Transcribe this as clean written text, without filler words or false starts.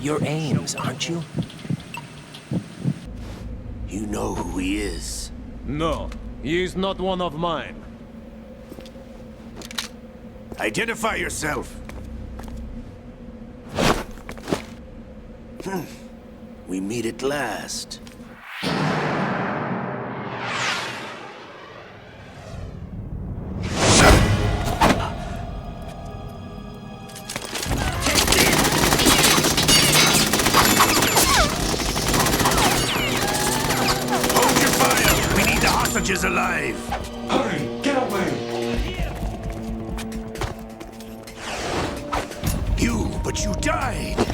Your aims, aren't you? You know who he is. No, he is not one of mine. Identify yourself. We meet at last. Hold your fire! We need the hostages alive! Hurry, get away! But you died!